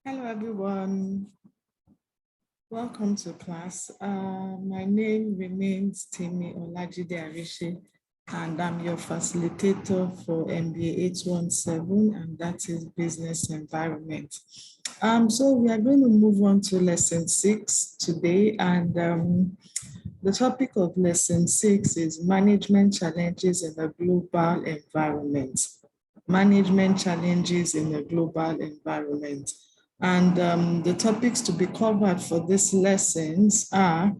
Hello, everyone. Welcome to class. My name remains Timi Olajide Arishe, and I'm your facilitator for MBA817, and that is Business Environment. So we are going to move on to lesson 6 today, and the topic of lesson 6 is management challenges in a global environment. Management challenges in a global environment. And the topics to be covered for these lessons are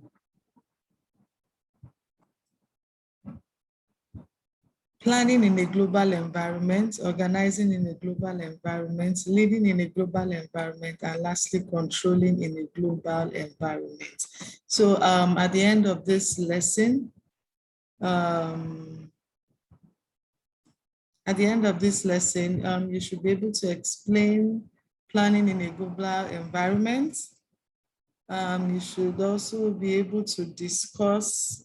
planning in a global environment, organizing in a global environment, leading in a global environment, and lastly, controlling in a global environment. So at the end of this lesson, you should be able to explain planning in a global environment. You should also be able to discuss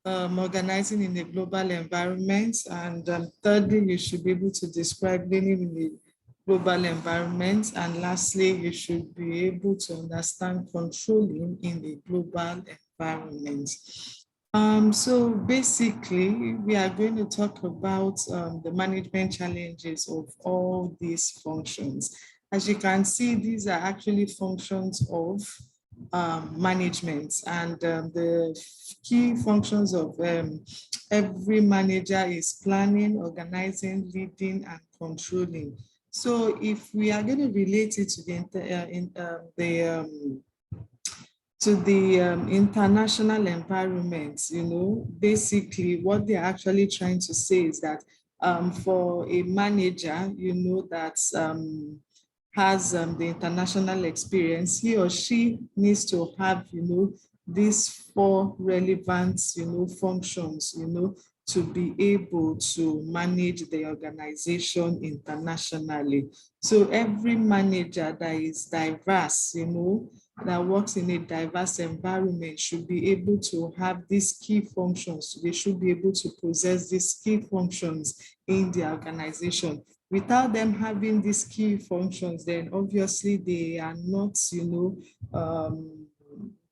organizing in a global environment. And thirdly, you should be able to describe learning in a global environment. And lastly, you should be able to understand controlling in a global environment. So basically, we are going to talk about the management challenges of all these functions. As you can see, these are actually functions of management, and the key functions of every manager is planning, organizing, leading, and controlling. So if we are going to relate it to the international environment, basically what they're actually trying to say is that for a manager, that has the international experience, he or she needs to have, these four relevant, functions, to be able to manage the organization internationally. So every manager that is diverse, that works in a diverse environment should be able to have these key functions. They should be able to possess these key functions in the organization. Without them having these key functions, then obviously they are not,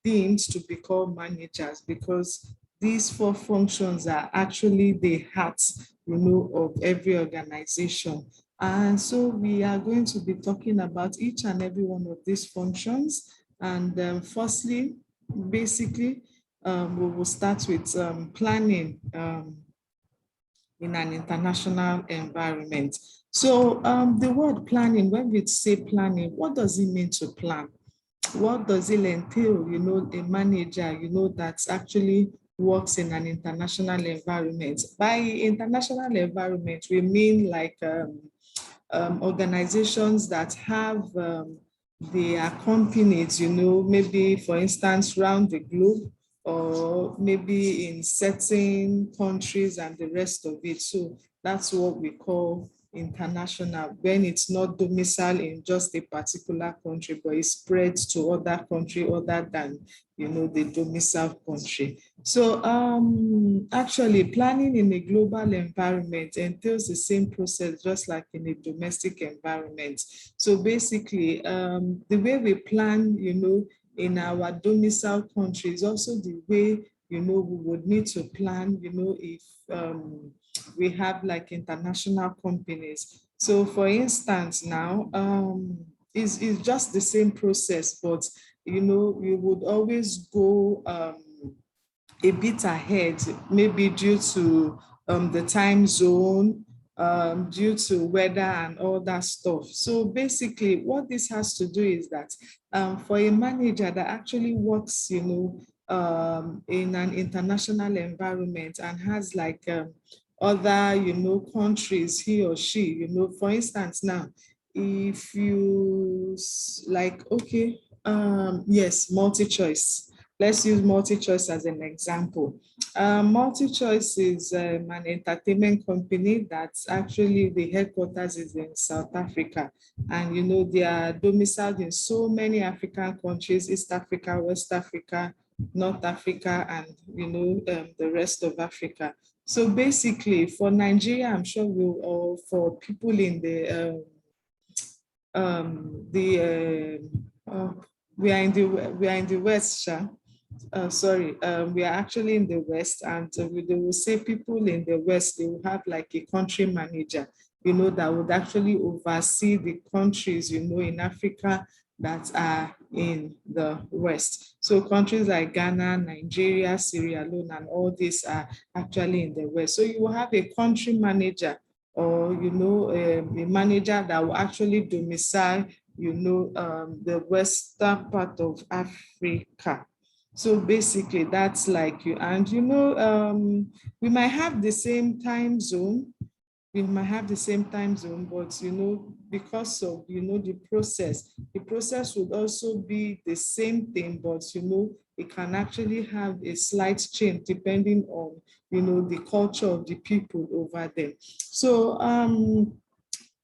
deemed to become managers, because these four functions are actually the heart, of every organization. And so we are going to be talking about each and every one of these functions. And firstly, basically, we will start with planning in an international environment. So the word planning, when we say planning, what does it mean to plan? What does it entail, a manager, that's actually works in an international environment? By international environment, we mean like organizations that have their companies, maybe for instance, around the globe, or maybe in certain countries and the rest of it. So that's what we call international, when it's not domiciled in just a particular country, but it spreads to other country other than, the domicile country. So actually planning in a global environment entails the same process, just like in a domestic environment. So basically, the way we plan, in our domicile country is also the way, we would need to plan, if we have like international companies. So for instance, now, it's just the same process, but, we would always go a bit ahead, maybe due to the time zone, due to weather and all that stuff. So basically, what this has to do is that for a manager that actually works, in an international environment and has like other, countries, he or she, for instance, now, if you like, okay, yes, multi-choice. Let's use multi-choice as an example. Multi-choice is an entertainment company that's actually, the headquarters is in South Africa. And, they are domiciled in so many African countries: East Africa, West Africa, North Africa, and, the rest of Africa. So basically, for Nigeria, I'm sure or for people in the the we are in the West, Sha. Sorry, we are actually in the West, and they will say people in the West, they will have like a country manager, that would actually oversee the countries, in Africa that are in the West. So countries like Ghana, Nigeria, Sierra Leone, and all these are actually in the West. So you will have a country manager, or, a manager that will actually domicile, the western part of Africa. So basically, that's like you. And, we might have the same time zone. We might have the same time zone, but, because of, the process would also be the same thing, but, it can actually have a slight change depending on, the culture of the people over there. So,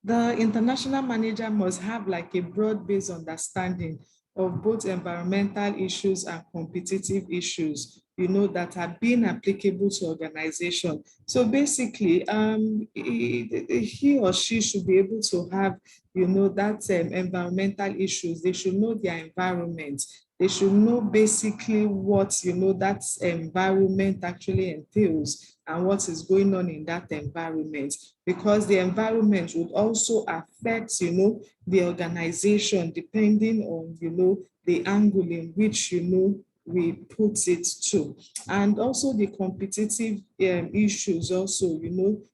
the international manager must have like a broad-based understanding of both environmental issues and competitive issues, that are being applicable to organization. So basically, he or she should be able to have, that environmental issues. They should know their environment. They should know basically what, that environment actually entails and what is going on in that environment, because the environment would also affect, the organization depending on, the angle in which, we put it to. And also the competitive issues also,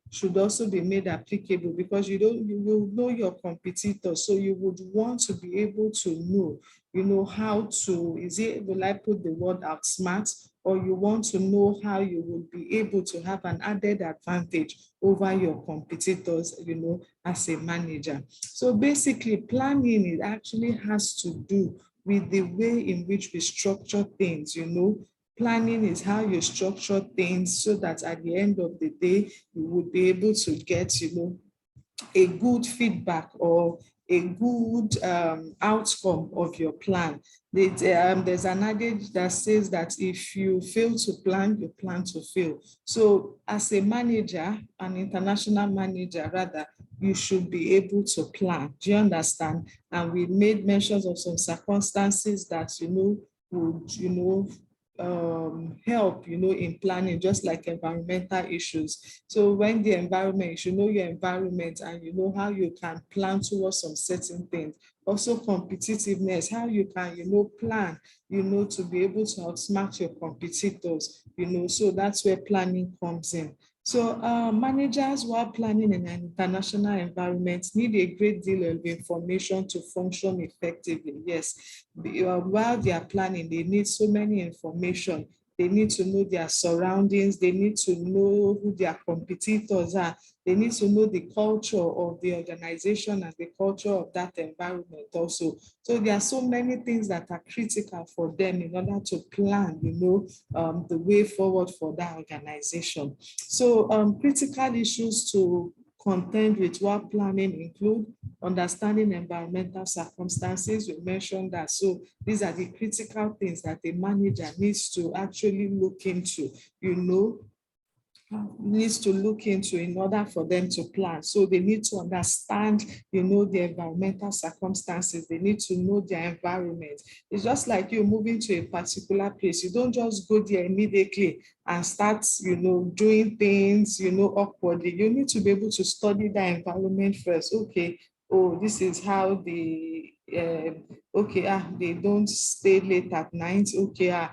should also be made applicable, because you will know your competitors. So you would want to be able to know, how to, will I put the word outsmart, or you want to know how you will be able to have an added advantage over your competitors, as a manager. So basically, planning, it actually has to do with the way in which we structure things. Planning is how you structure things so that at the end of the day, you would be able to get, a good feedback or a good outcome of your plan. There's an adage that says that if you fail to plan, you plan to fail. So as a manager, an international manager rather, you should be able to plan. Do you understand? And we made mentions of some circumstances that, would, help, in planning, just like environmental issues. So when the environment, you should know your environment and you know how you can plan towards some certain things. Also competitiveness, how you can, plan, to be able to outsmart your competitors, so that's where planning comes in. So managers, while planning in an international environment, need a great deal of information to function effectively. Yes, while they are planning, they need so many information. They need to know their surroundings. They need to know who their competitors are. They need to know the culture of the organization and the culture of that environment also. So there are so many things that are critical for them in order to plan, the way forward for that organization. So critical issues to contend with while planning include understanding environmental circumstances. We mentioned that. So these are the critical things that a manager needs to actually look into, needs to look into in order for them to plan. So they need to understand, the environmental circumstances. They need to know their environment. It's just like you moving to a particular place. You don't just go there immediately and start, doing things, awkwardly. You need to be able to study the environment first. Okay, oh, this is how they, they don't stay late at night. Okay,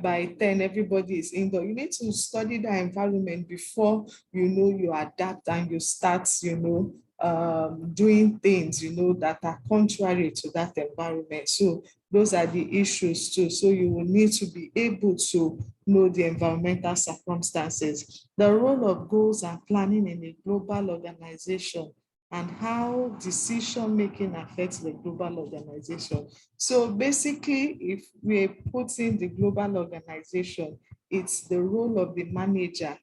by 10, everybody is indoor. You need to study the environment before, you adapt and you start, doing things, that are contrary to that environment. So those are the issues too. So you will need to be able to know the environmental circumstances. The role of goals and planning in a global organization and how decision-making affects the global organization. So basically, if we're putting the global organization, it's the role of the manager,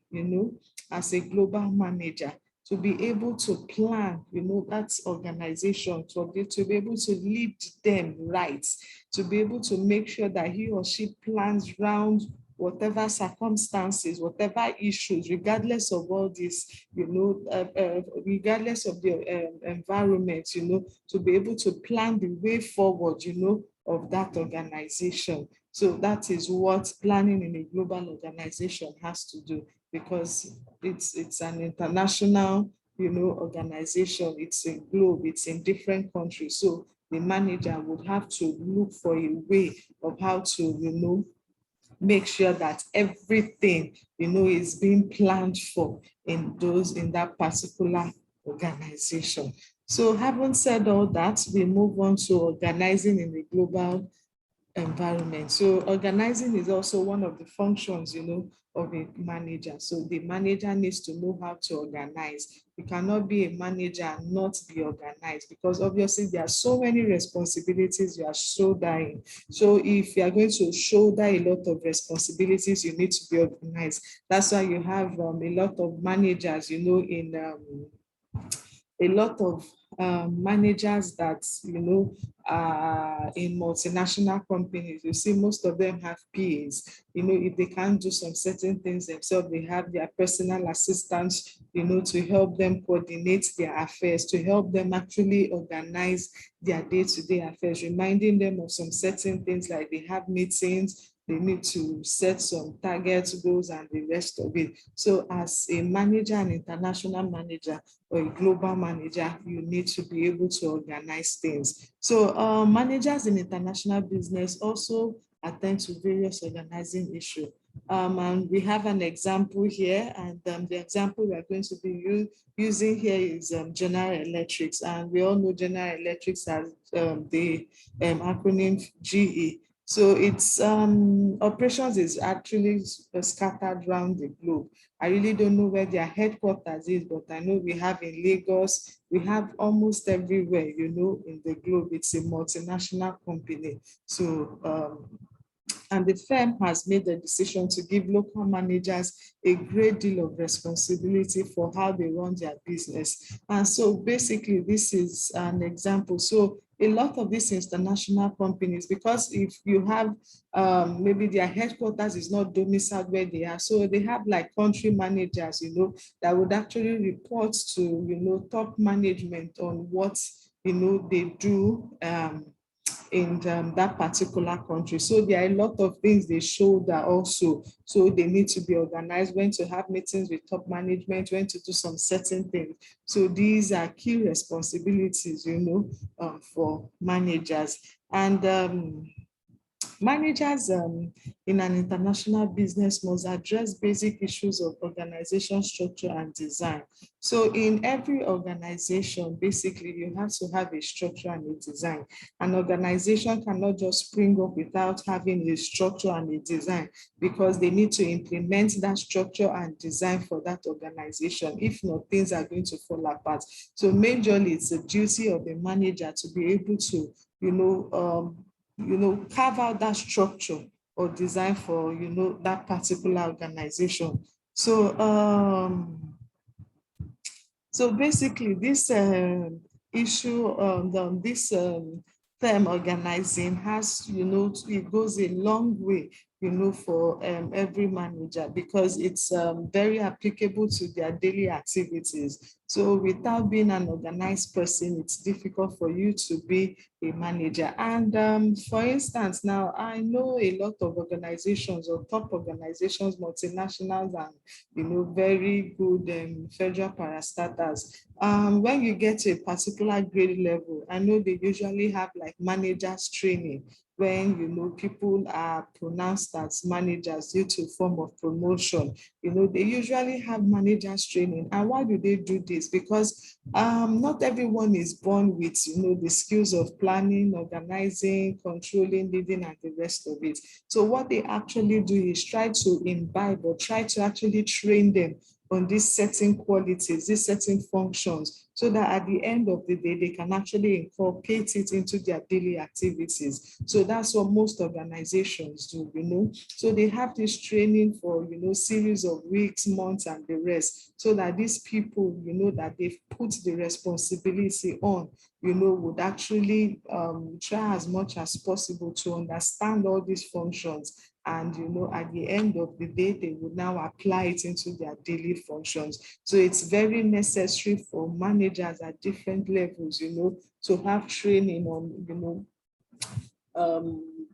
as a global manager, to be able to plan, that organization, to be able to lead them right, to be able to make sure that he or she plans round whatever circumstances, whatever issues, regardless of all this, regardless of the environment, to be able to plan the way forward, of that organization. So that is what planning in a global organization has to do, because it's an international, organization. It's a globe, it's in different countries. So the manager would have to look for a way of how to, make sure that everything, is being planned for in that particular organization. So having said all that, we move on to organizing in the global environment. So organizing is also one of the functions, of a manager. So the manager needs to know how to organize. You cannot be a manager and not be organized, because obviously there are so many responsibilities you are shouldering. So if you are going to shoulder a lot of responsibilities, you need to be organized. That's why you have a lot of managers, in a lot of managers that, are in multinational companies. You see, most of them have PAs. If they can't do some certain things themselves, they have their personal assistants, to help them coordinate their affairs, to help them actually organize their day-to-day affairs, reminding them of some certain things, like they have meetings, they need to set some targets, goals, and the rest of it. So as a manager, an international manager, or a global manager, you need to be able to organize things. So managers in international business also attend to various organizing issues. And we have an example here, and the example we are going to be using here is General Electrics, and we all know General Electrics as the acronym GE. So its operations is actually scattered around the globe. I really don't know where their headquarters is, but I know we have in Lagos, we have almost everywhere, in the globe. It's a multinational company. So, and the firm has made the decision to give local managers a great deal of responsibility for how they run their business. And so basically, this is an example. So a lot of these international companies, because if you have maybe their headquarters is not domiciled where they are, so they have like country managers, that would actually report to, top management on what, they do in that particular country. So there are a lot of things they shoulder also. So they need to be organized, when to have meetings with top management, when to do some certain things. So these are key responsibilities, for managers. And managers in an international business must address basic issues of organization structure and design. So in every organization, basically, you have to have a structure and a design. An organization cannot just spring up without having a structure and a design, because they need to implement that structure and design for that organization. If not, things are going to fall apart. So majorly, it's a duty of the manager to be able to, carve out that structure or design for, that particular organization. So basically, this issue, this firm organizing has, it goes a long way, for every manager, because it's very applicable to their daily activities. So without being an organized person, it's difficult for you to be a manager. And for instance, now I know a lot of organizations, or top organizations, multinationals, and very good federal parastatals. When you get to a particular grade level, I know they usually have like managers training, when people are pronounced as managers due to form of promotion. They usually have managers training. And why do they do this? Because not everyone is born with the skills of planning, organizing, controlling, leading, and the rest of it. So what they actually do is try to imbibe, or try to actually train them on these certain qualities, these certain functions, so that at the end of the day, they can actually incorporate it into their daily activities. So that's what most organizations do. So they have this training for, series of weeks, months, and the rest, so that these people, that they've put the responsibility on, would actually try as much as possible to understand all these functions And, at the end of the day, they will now apply it into their daily functions. So it's very necessary for managers at different levels, to have training on,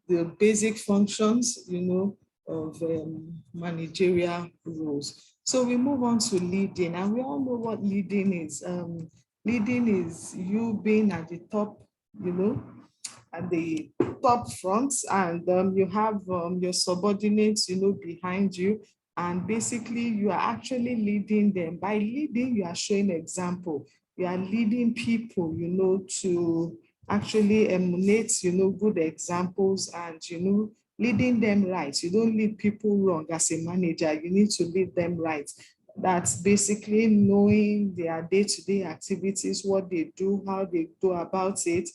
the basic functions, of managerial roles. So we move on to leading, and we all know what leading is. Leading is you being at the top, at the top front, and you have your subordinates, behind you. And basically, you are actually leading them. By leading, you are showing example. You are leading people, to actually emanate, good examples, and, leading them right. You don't lead people wrong as a manager. You need to lead them right. That's basically knowing their day-to-day activities, what they do, how they go about it,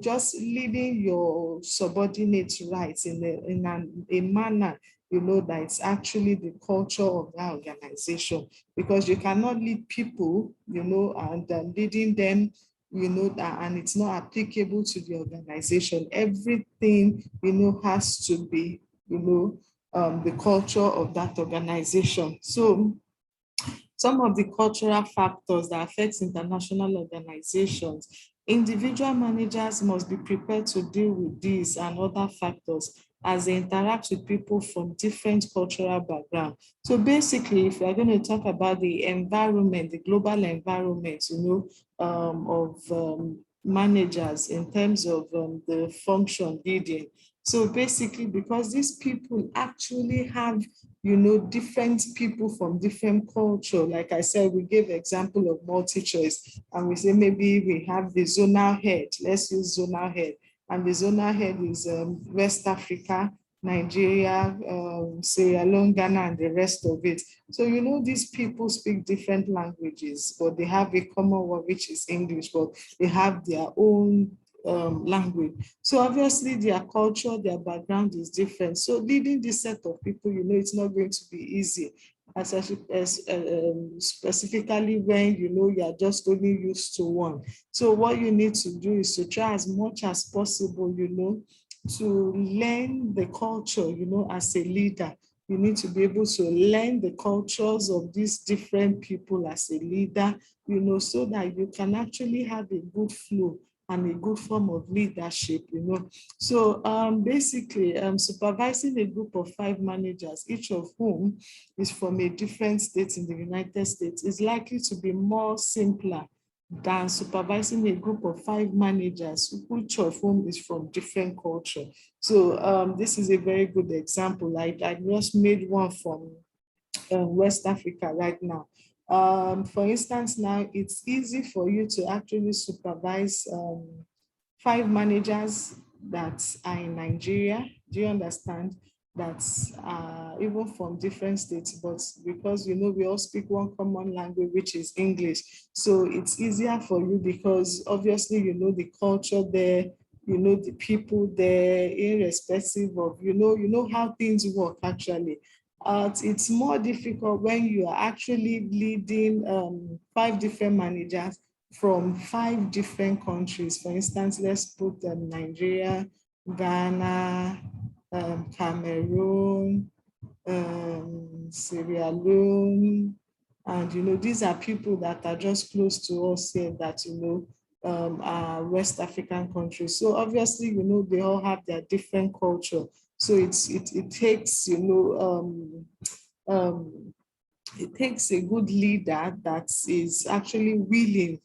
just leading your subordinates right in a manner, that it's actually the culture of that organization. Because you cannot lead people, and leading them, and it's not applicable to the organization. Everything, has to be, the culture of that organization. So some of the cultural factors that affect international organizations, individual managers must be prepared to deal with these and other factors as they interact with people from different cultural backgrounds. So basically, if we're going to talk about the environment, the global environment, of managers in terms of the function leading. So basically, because these people actually have, different people from different culture. Like I said, we gave example of multi-choice, and we say maybe we have the zonal head. Let's use zonal head. And the zonal head is West Africa, Nigeria, Sierra Leone, Ghana, and the rest of it. So, these people speak different languages, but they have a common one, which is English, but they have their own language. So obviously their culture, their background is different. So leading this set of people, it's not going to be easy, specifically when, you are just only used to one. So what you need to do is to try as much as possible, to learn the culture, as a leader. You need to be able to learn the cultures of these different people as a leader, so that you can actually have a good flow and a good form of leadership, So basically, supervising a group of 5 managers, each of whom is from a different state in the United States, is likely to be more simpler than supervising a group of 5 managers, each of whom is from different culture. So this is a very good example. I just made one from West Africa right now. For instance, now it's easy for you to actually supervise 5 managers that are in Nigeria. Do you understand? That's even from different states, but because, we all speak one common language, which is English. So it's easier for you because obviously, the culture there, the people there, irrespective of, how things work actually. It's more difficult when you are actually leading 5 different managers from 5 different countries. For instance, let's put Nigeria, Ghana, Cameroon, Sierra Leone, and these are people that are just close to us here that are West African countries. So obviously, they all have their different culture. So it takes, it takes a good leader that is actually willing,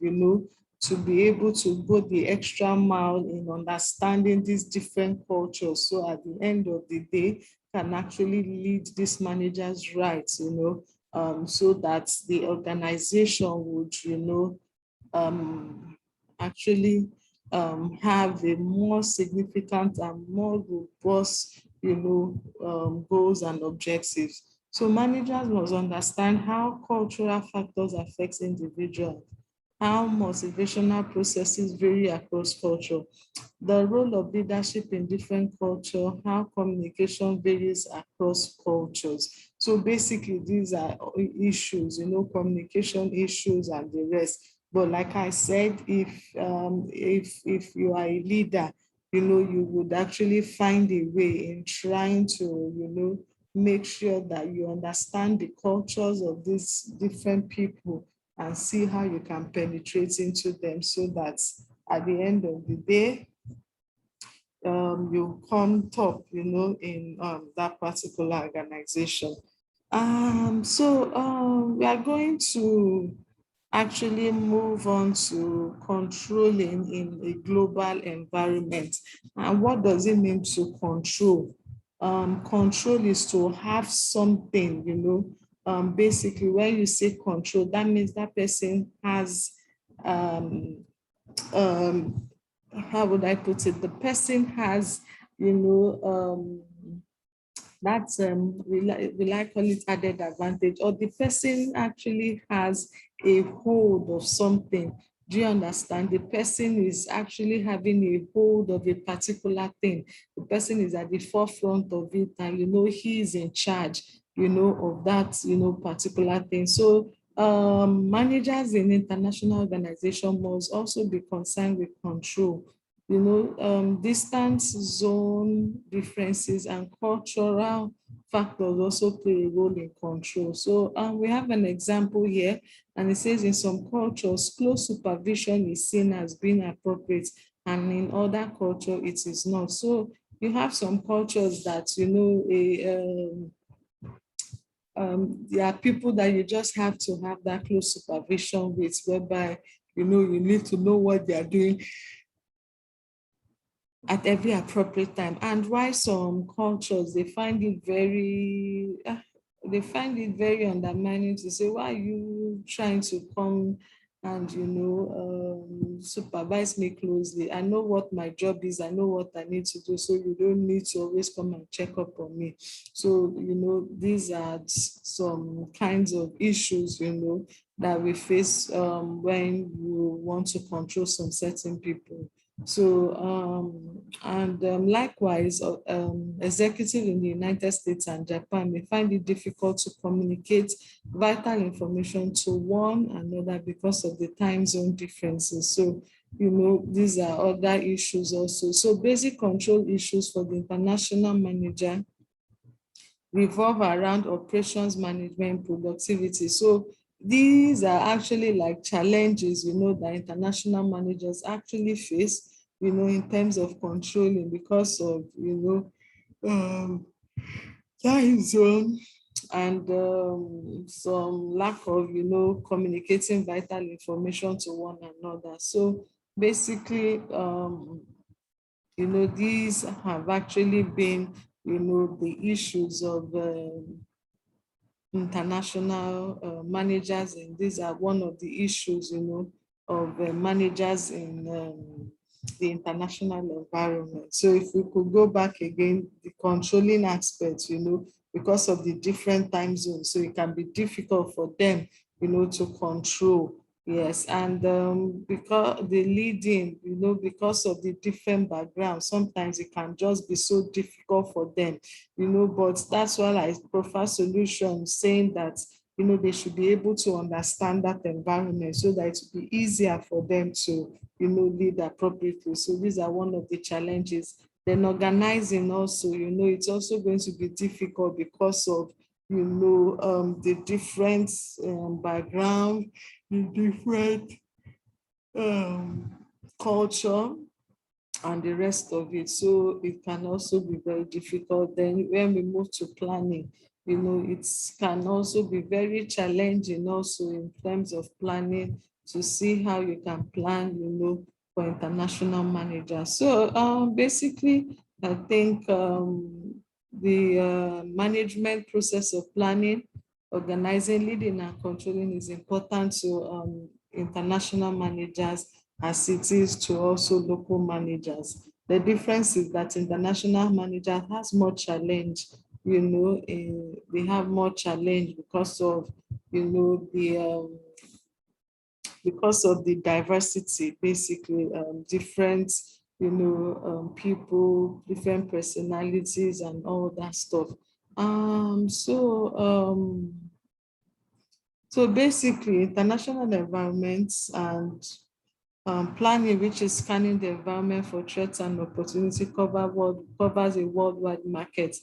to be able to go the extra mile in understanding these different cultures. So at the end of the day, can actually lead these managers right, so that the organization would, actually have a more significant and more robust, goals and objectives. So managers must understand how cultural factors affect individuals, how motivational processes vary across culture, the role of leadership in different cultures, how communication varies across cultures. So basically, these are issues, communication issues and the rest. But like I said, if you are a leader, you would actually find a way in trying to, make sure that you understand the cultures of these different people and see how you can penetrate into them so that at the end of the day, you come top, in that particular organization. So we are going to actually move on to controlling in a global environment. And what does it mean to control? Control is to have something, basically when you say control, that means that person has, um, um, how would I put it? The person has, that's will I call it added advantage, or the person actually has a hold of something. Do you understand? The person is actually having a hold of a particular thing. The person is at the forefront of it, and he is in charge, of that, particular thing. So managers in international organization must also be concerned with control. Distance, zone differences, and cultural factors also play a role in control. So we have an example here, and it says in some cultures, close supervision is seen as being appropriate, and in other cultures, it is not. So you have some cultures that, there are people that you just have to have that close supervision with, whereby, you need to know what they are doing at every appropriate time. And why some cultures, they find it very undermining to say, why are you trying to come and, supervise me closely? I know what my job is. I know what I need to do. So you don't need to always come and check up on me. So, these are some kinds of issues, that we face when you want to control some certain people. So, likewise, executives in the United States and Japan may find it difficult to communicate vital information to one another because of the time zone differences. So, these are other issues also. So basic control issues for the international manager revolve around operations management, productivity. So these are actually like challenges, that international managers actually face, in terms of controlling because of, time zone and some lack of, communicating vital information to one another. So basically, these have actually been, the issues of international managers, and these are one of the issues, of managers in the international environment. So if we could go back again, the controlling aspects, because of the different time zones, so it can be difficult for them, to control. Yes, and because the leading, because of the different backgrounds, sometimes it can just be so difficult for them, but that's why I prefer solutions saying that, they should be able to understand that environment so that it will be easier for them to, lead appropriately. So these are one of the challenges. Then organizing also, it's also going to be difficult because of, the different background, the different culture and the rest of it. So it can also be very difficult. Then when we move to planning, it can also be very challenging also in terms of planning to see how you can plan, for international managers. So basically, I think the management process of planning, organizing, leading, and controlling is important to international managers as it is to also local managers. The difference is that international manager has more challenge, they have more challenge because of, because of the diversity, basically, different, people, different personalities and all that stuff. So basically, international environments and Planning, which is scanning the environment for threats and opportunity, covers a worldwide market.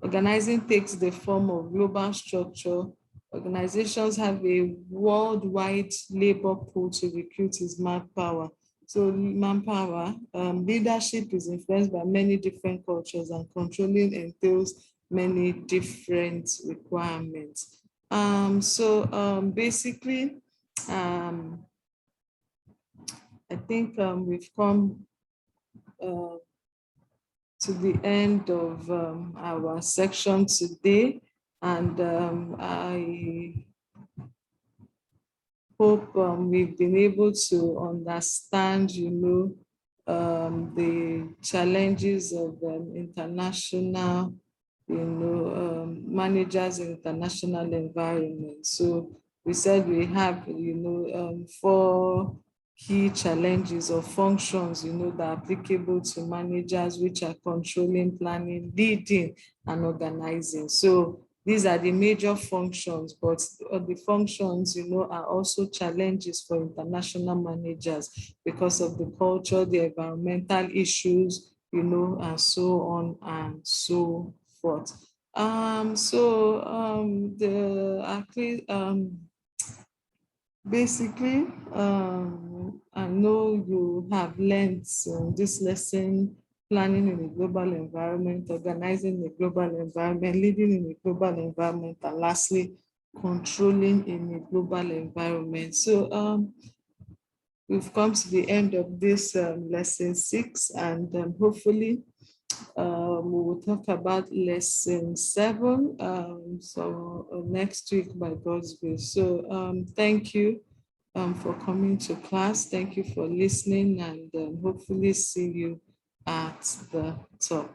Organizing takes the form of global structure. Organizations have a worldwide labor pool to recruit its manpower. So manpower, leadership is influenced by many different cultures, and controlling entails many different requirements. Basically, I think we've come to the end of our section today, and I hope we've been able to understand, the challenges of international, managers in international environment. So we said we have, 4 key challenges or functions, that are applicable to managers, which are controlling, planning, leading, and organizing. So these are the major functions, but the functions, are also challenges for international managers because of the culture, the environmental issues, and so on and so forth. Basically, I know you have learned this lesson: planning in a global environment, organizing in a global environment, leading in a global environment, and lastly, controlling in a global environment. So we've come to the end of this lesson 6, and hopefully we will talk about lesson 7 next week by God's grace. So thank you for coming to class. Thank you for listening, and hopefully see you at the top.